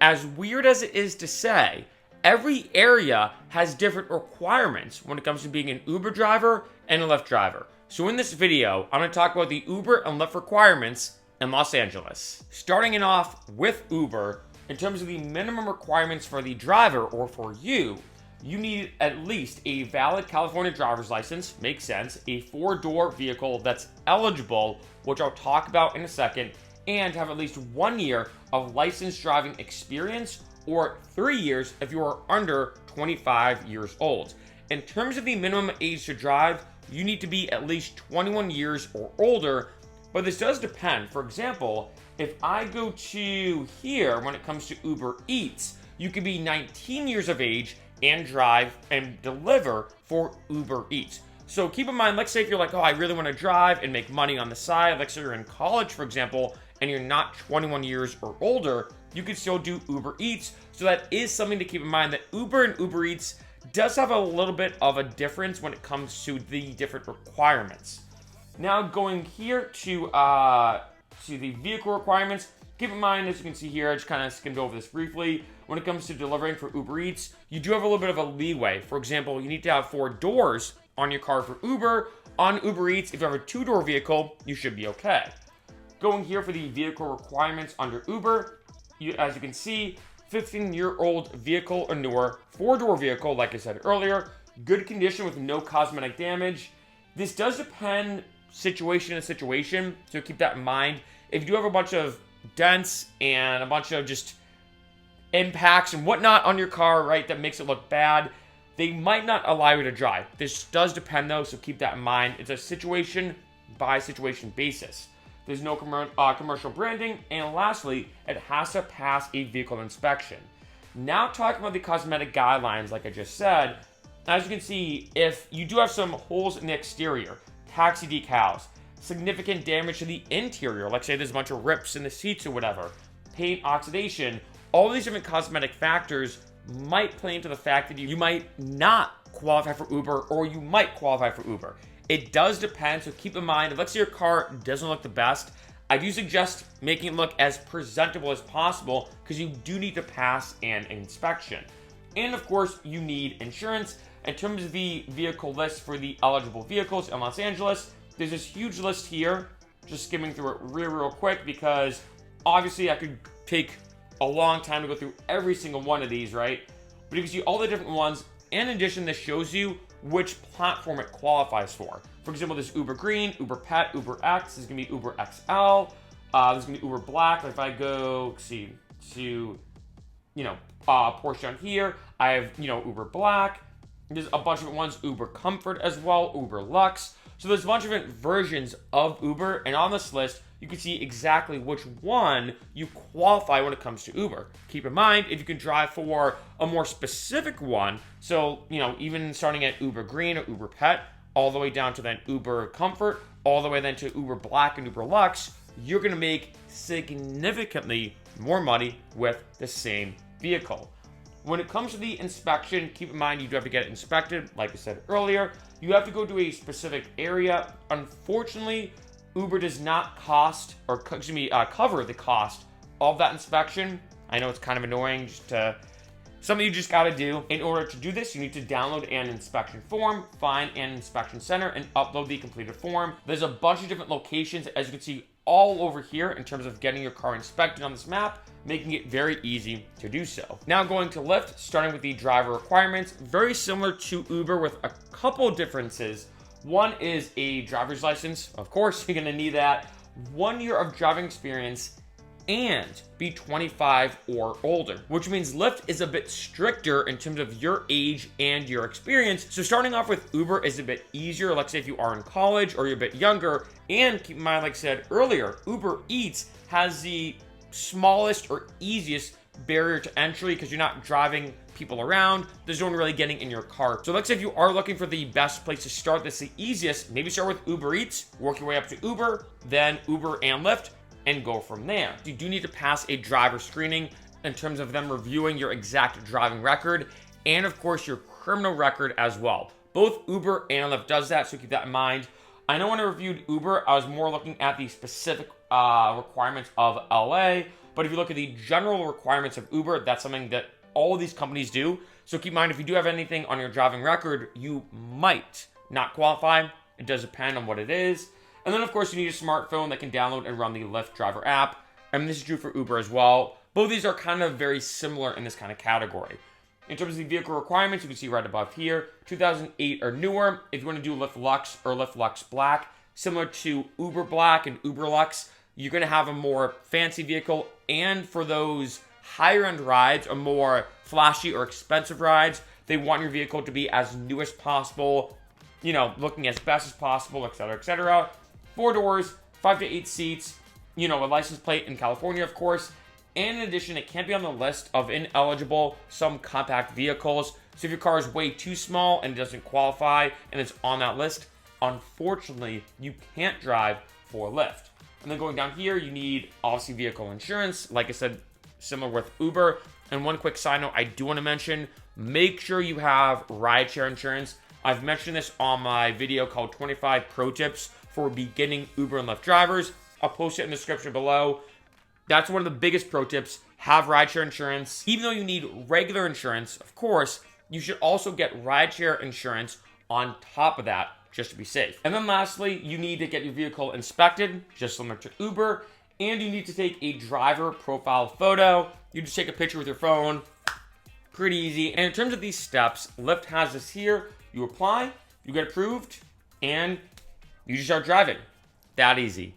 As weird as it is to say, every area has different requirements when it comes to being an Uber driver and a Lyft driver. So in this video, I'm going to talk about the Uber and Lyft requirements in Los Angeles. Starting it off with Uber, in terms of the minimum requirements for the driver or for you need at least a valid California driver's license, makes sense, a 4-door vehicle that's eligible, which I'll talk about in a second, and have at least 1 year of licensed driving experience, or 3 years if you are under 25 years old. In terms of the minimum age to drive, you need to be at least 21 years or older, but this does depend. For example, if I go to here, when it comes to Uber Eats, you can be 19 years of age and drive and deliver for Uber Eats. So keep in mind, let's say if you're like, oh, I really want to drive and make money on the side, like say you're in college, for example, and you're not 21 years or older, you can still do Uber Eats. So that is something to keep in mind, that Uber and Uber Eats does have a little bit of a difference when it comes to the different requirements. Now going here to the vehicle requirements, keep in mind, as you can see here, I just kind of skimmed over this briefly. When it comes to delivering for Uber Eats, you do have a little bit of a leeway. For example, you need to have 4 doors on your car for Uber. On Uber Eats, if you have a 2-door vehicle, you should be okay. Going here for the vehicle requirements under Uber, as you can see, 15-year-old vehicle or newer, 4-door vehicle, like I said earlier, good condition with no cosmetic damage. This does depend situation to situation, so keep that in mind. If you do have a bunch of dents and a bunch of just impacts and whatnot on your car, right, that makes it look bad, they might not allow you to drive. This does depend though, so keep that in mind. It's a situation by situation basis. There's no commercial branding, and lastly, it has to pass a vehicle inspection. Now talking about the cosmetic guidelines, like I just said, as you can see, if you do have some holes in the exterior, taxi decals, significant damage to the interior, like say there's a bunch of rips in the seats or whatever, paint oxidation, all these different cosmetic factors might play into the fact that you might not qualify for Uber, or you might qualify for Uber. It does depend, so keep in mind, if let's say your car doesn't look the best, I do suggest making it look as presentable as possible, because you do need to pass an inspection. And of course, you need insurance. In terms of the vehicle list for the eligible vehicles in Los Angeles, there's this huge list here, just skimming through it real quick, because obviously I could take a long time to go through every single one of these, right? But you can see all the different ones. In addition, this shows you which platform it qualifies for. For example, there's Uber Green, Uber Pet, Uber X, there's gonna be Uber XL, there's gonna be Uber Black. If I go, see, to, Porsche down here, I have, Uber Black. There's a bunch of different ones, Uber Comfort as well, Uber Lux. So there's a bunch of different versions of Uber, and on this list, you can see exactly which one you qualify when it comes to Uber. Keep in mind, if you can drive for a more specific one, so, even starting at Uber Green or Uber Pet, all the way down to then Uber Comfort, all the way then to Uber Black and Uber Lux, you're gonna make significantly more money with the same vehicle. When it comes to the inspection, keep in mind you do have to get it inspected. Like I said earlier, you have to go to a specific area. Unfortunately, Uber does not cover the cost of that inspection. I know it's kind of annoying, something you just gotta do. In order to do this, you need to download an inspection form, find an inspection center, and upload the completed form. There's a bunch of different locations, as you can see, all over here in terms of getting your car inspected on this map, making it very easy to do so. Now going to Lyft, starting with the driver requirements, very similar to Uber with a couple differences. One is a driver's license. Of course, you're gonna need that. 1 year of driving experience, and be 25 or older, which means Lyft is a bit stricter in terms of your age and your experience. So starting off with Uber is a bit easier. Let's say if you are in college or you're a bit younger, and keep in mind, like I said earlier, Uber Eats has the smallest or easiest barrier to entry because you're not driving people around. There's no one really getting in your car. So let's say if you are looking for the best place to start, that's the easiest, maybe start with Uber Eats, work your way up to Uber, then Uber and Lyft, and go from there. You do need to pass a driver screening in terms of them reviewing your exact driving record, and of course your criminal record as well. Both Uber and Lyft does that, so keep that in mind. I know when I reviewed Uber, I was more looking at the specific requirements of LA, But if you look at the general requirements of Uber, that's something that all of these companies do. So keep in mind, if you do have anything on your driving record, you might not qualify. It does depend on what it is. And then, of course, you need a smartphone that can download and run the Lyft driver app. And this is true for Uber as well. Both of these are kind of very similar in this kind of category. In terms of the vehicle requirements, you can see right above here, 2008 or newer. If you want to do Lyft Lux or Lyft Lux Black, similar to Uber Black and Uber Lux, you're going to have a more fancy vehicle. And for those higher end rides or more flashy or expensive rides, they want your vehicle to be as new as possible, you know, looking as best as possible, etc., etc. 4 doors, 5 to 8 seats, you know, a license plate in California, of course. And in addition, it can't be on the list of ineligible some compact vehicles. So if your car is way too small and it doesn't qualify and it's on that list, unfortunately, you can't drive for Lyft. And then going down here, you need obviously vehicle insurance. Like I said, similar with Uber. And one quick side note I do want to mention, make sure you have rideshare insurance. I've mentioned this on my video called 25 Pro Tips for beginning Uber and Lyft drivers. I'll post it in the description below. That's one of the biggest pro tips. Have rideshare insurance. Even though you need regular insurance, of course, you should also get rideshare insurance on top of that, just to be safe. And then lastly, you need to get your vehicle inspected, just similar to Uber, and you need to take a driver profile photo. You just take a picture with your phone. Pretty easy. And in terms of these steps, Lyft has this here. You apply, you get approved, and you just start driving. That easy.